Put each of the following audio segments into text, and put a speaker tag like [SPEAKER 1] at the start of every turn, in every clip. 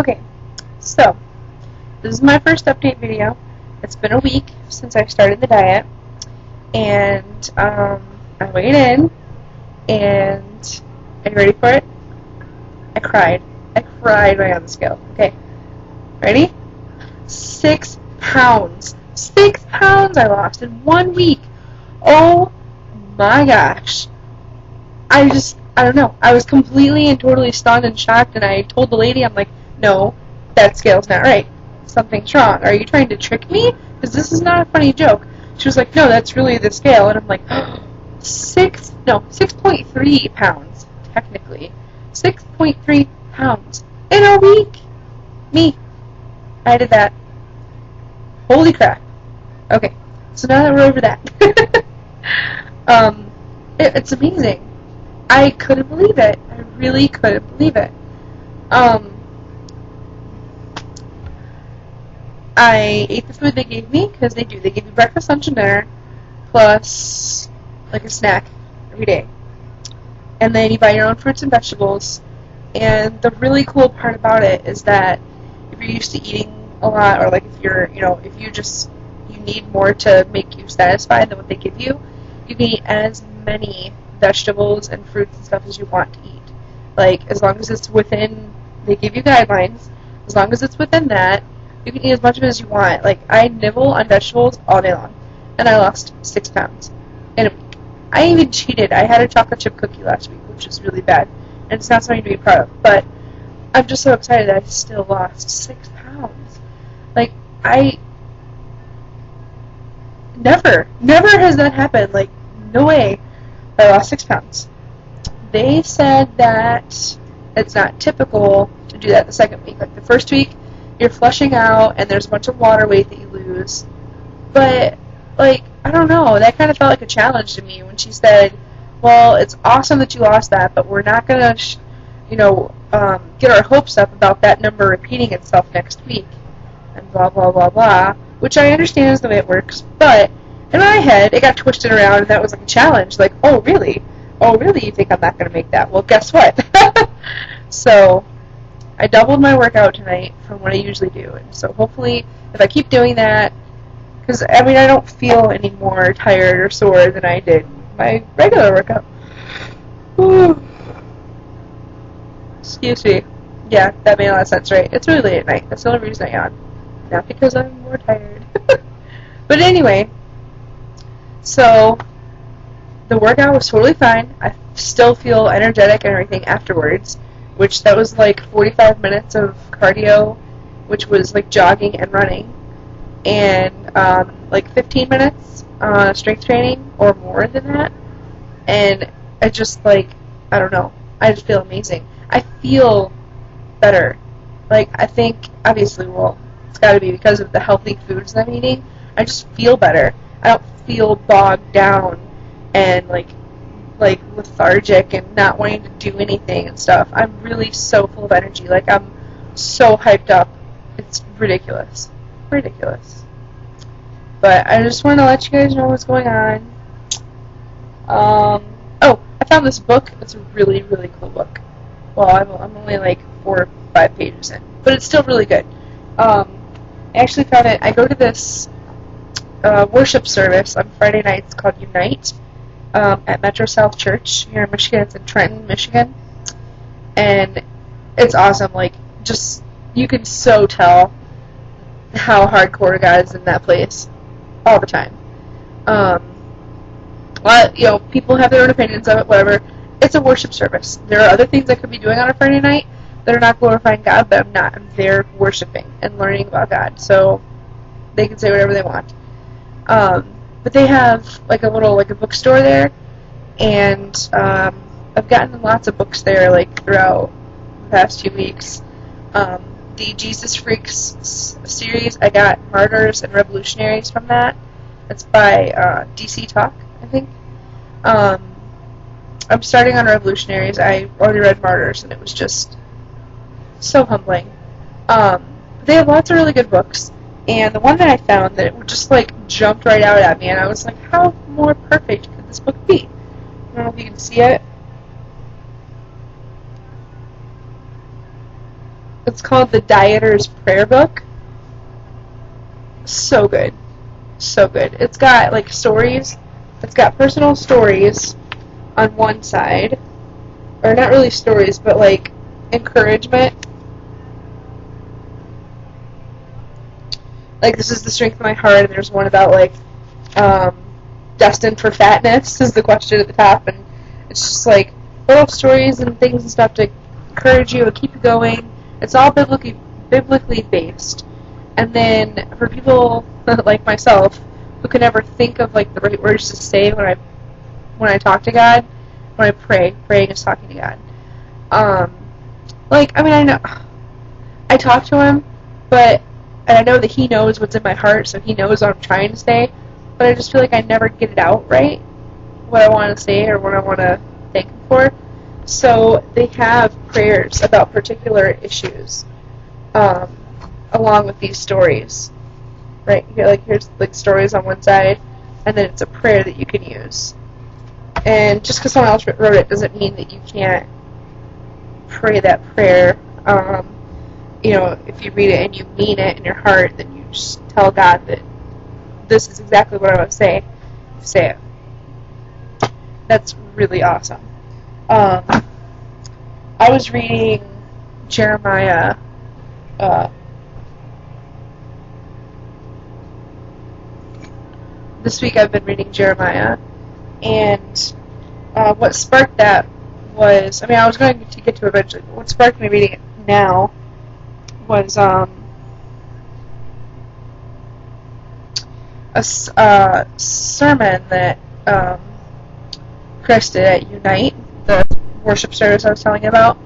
[SPEAKER 1] Okay, so this is my first update video. It's been a week since I started the diet, and I weighed in, and are you ready for it? I cried. I cried right on the scale. Okay, ready? 6 pounds. 6 pounds I lost in 1 week. Oh my gosh. I don't know. I was completely and totally stunned and shocked, and I told the lady, I'm like, no, that scale's not right. Something's wrong. Are you trying to trick me? Because this is not a funny joke. She was like, no, that's really the scale. And I'm like, 6.3 pounds, technically. 6.3 pounds in a week. Me. I did that. Holy crap. Okay, so now that we're over that, it's amazing. I couldn't believe it. I really couldn't believe it. I ate the food they gave me, because they do. They give you breakfast, lunch, and dinner, plus, like, a snack every day. And then you buy your own fruits and vegetables. And the really cool part about it is that if you're used to eating a lot, or, like, if you're, if you need more to make you satisfied than what they give you, you can eat as many vegetables and fruits and stuff as you want to eat. Like, as long as it's within, they give you guidelines, as long as it's within that, you can eat as much of it as you want. Like, I nibble on vegetables all day long, and I lost 6 pounds in a week. I even cheated. I had a chocolate chip cookie last week, which was really bad, and it's not something to be proud of, but I'm just so excited that I still lost 6 pounds. Like, never has that happened. Like, no way. I lost 6 pounds. They said that it's not typical to do that the second week. Like, the first week, you're flushing out, and there's a bunch of water weight that you lose. But, like, I don't know. That kind of felt like a challenge to me when she said, well, it's awesome that you lost that, but we're not going to, get our hopes up about that number repeating itself next week. And blah, blah, blah, blah. Which I understand is the way it works, but in my head, it got twisted around, and that was like a challenge. Like, oh, really? Oh, really? You think I'm not going to make that? Well, guess what? So, I doubled my workout tonight from what I usually do. And so, hopefully, if I keep doing that, because, I don't feel any more tired or sore than I did my regular workout. Whew. Excuse me. Yeah, that made a lot of sense, right? It's really late at night. That's the only reason I yawn. Not because I'm more tired. But anyway, so the workout was totally fine. I still feel energetic and everything afterwards, which that was like 45 minutes of cardio, which was like jogging and running, and like 15 minutes strength training or more than that. And I just I don't know. I just feel amazing. I feel better. Like, I think, obviously, well, it's got to be because of the healthy foods I'm eating. I just feel better. I don't feel bogged down and like lethargic and not wanting to do anything and stuff. I'm really so full of energy. Like, I'm so hyped up. It's ridiculous. Ridiculous. But I just want to let you guys know what's going on. Oh, I found this book. It's a really, really cool book. Well, I'm only like 4 or 5 pages in, but it's still really good. I actually found it. I go to this worship service on Friday nights called Unite at Metro South Church here in Michigan. It's in Trenton, Michigan, and it's awesome. Like, just, you can so tell how hardcore God is in that place all the time. Well, people have their own opinions of it, whatever. It's a worship service. There are other things I could be doing on a Friday night that are not glorifying God, but I'm not. I'm there worshiping and learning about God, so they can say whatever they want. But they have like a bookstore there, and I've gotten lots of books there throughout the past 2 weeks. The Jesus Freaks series, I got Martyrs and Revolutionaries from that. It's by DC Talk, I think. I'm starting on Revolutionaries. I already read Martyrs, and it was just so humbling. They have lots of really good books, and the one that I found that it just jumped right out at me, and I was like, how more perfect could this book be? I don't know if you can see it. It's called The Dieter's Prayer Book. So good. So good. It's got, like, stories. It's got personal stories on one side. Or not really stories, but, like, encouragement. Like, this is the strength of my heart, and there's one about, like, destined for fatness is the question at the top, and it's just, like, little stories and things and stuff to encourage you and keep you going. It's all biblically based. And then for people like myself who can never think of, like, the right words to say when I talk to God, when I pray, praying is talking to God. Like, I mean, I know I talk to Him, and I know that He knows what's in my heart, so He knows what I'm trying to say, but I just feel like I never get it out right, what I want to say or what I want to thank Him for. So they have prayers about particular issues, along with these stories, right? Here's like stories on one side, and then it's a prayer that you can use. And just because someone else wrote it doesn't mean that you can't pray that prayer. If you read it and you mean it in your heart, then you just tell God that this is exactly what I want to say. Say it. That's really awesome. I was reading Jeremiah. This week I've been reading Jeremiah, and what sparked that was, I was going to get to it eventually, but what sparked me reading it now was a sermon that Chris did at Unite, the worship service I was telling you about.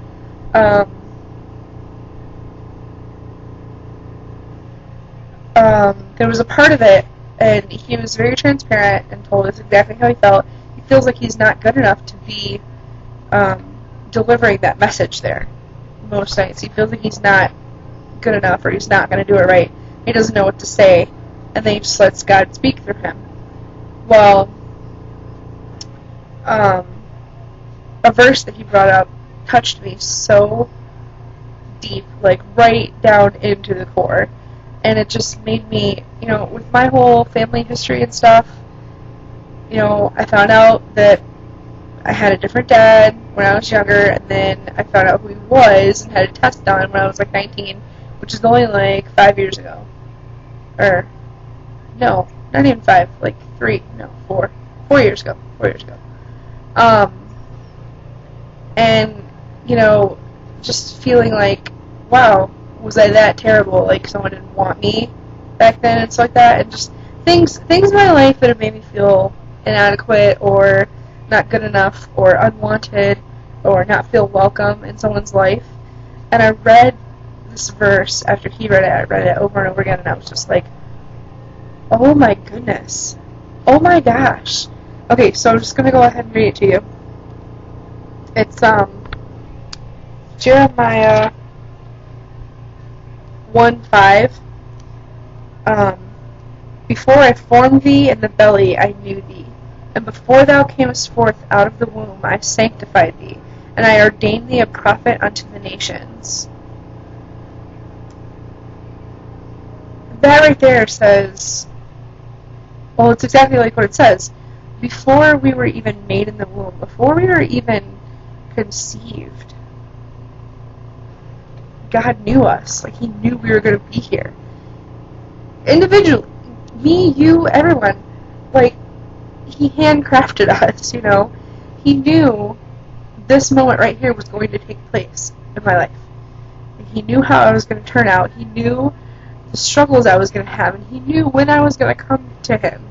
[SPEAKER 1] There was a part of it, and he was very transparent and told us exactly how he felt. He feels like he's not good enough to be delivering that message there most nights. He feels like he's not good enough, or he's not going to do it right. He doesn't know what to say, and then he just lets God speak through him. Well, a verse that he brought up touched me so deep, like right down into the core, and it just made me, with my whole family history and stuff, I found out that I had a different dad when I was younger, and then I found out who he was and had a test done when I was like 19, which is only like 5 years ago. Or, no, not even 5, like 4 years ago. 4 years ago. And, just feeling like, wow, was I that terrible? Like, someone didn't want me back then and stuff like that. And just things in my life that have made me feel inadequate or not good enough or unwanted or not feel welcome in someone's life. And I read this verse after he read it. I read it over and over again, and I was just like, oh my goodness. Oh my gosh. Okay, so I'm just going to go ahead and read it to you. It's Jeremiah 1:5. Before I formed thee in the belly I knew thee, and before thou camest forth out of the womb I sanctified thee, and I ordained thee a prophet unto the nations. That right there says, well, it's exactly like what it says. Before we were even made in the womb, before we were even conceived, God knew us. Like, He knew we were going to be here. Individually. Me, you, everyone. Like, He handcrafted us, He knew this moment right here was going to take place in my life. And He knew how I was going to turn out. He knew the struggles I was going to have. And He knew when I was going to come to Him.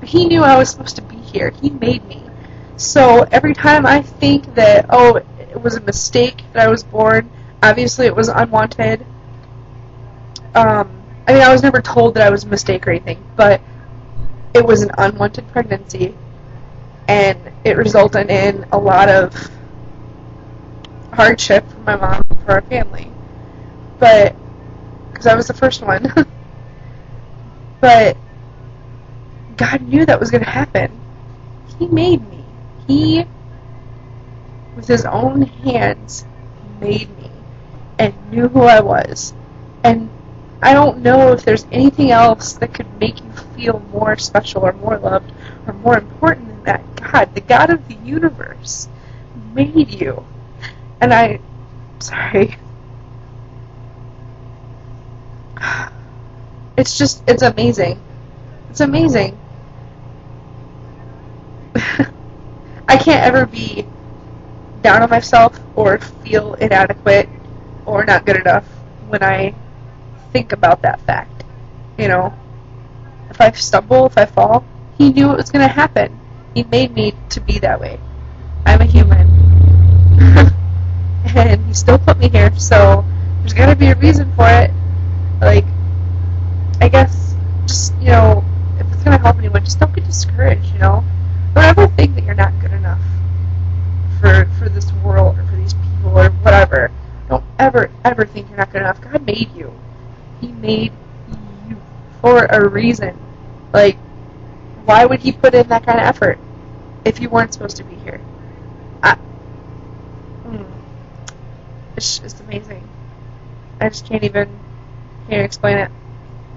[SPEAKER 1] He knew I was supposed to be here. He made me. So every time I think that, it was a mistake that I was born, obviously it was unwanted. I was never told that I was a mistake or anything, but it was an unwanted pregnancy, and it resulted in a lot of hardship for my mom and for our family. But, because I was the first one. But God knew that was going to happen. He made me. He with his own hands, made me and knew who I was. And I don't know if there's anything else that could make you feel more special or more loved or more important than that. God, the God of the universe, made you. And sorry. It's amazing. It's amazing. I can't ever be down on myself or feel inadequate or not good enough when I think about that fact. You know, if I stumble, if I fall, he knew it was going to happen. He made me to be that way. I'm a human. And he still put me here, so there's got to be a reason for it. Like, I guess, just, you know, if it's going to help anyone, just don't get discouraged, you know? Don't ever think that you're not good enough for this world or for these people or whatever. Don't ever think you're not good enough. God made you. He made you for a reason. Like, why would he put in that kind of effort if you weren't supposed to be here? It's just amazing. I just can't explain it.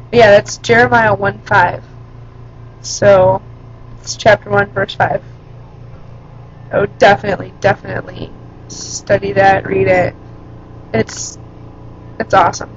[SPEAKER 1] But yeah, that's Jeremiah 1:5. So, it's chapter 1, verse 5. Oh, definitely study that, read it. It's awesome.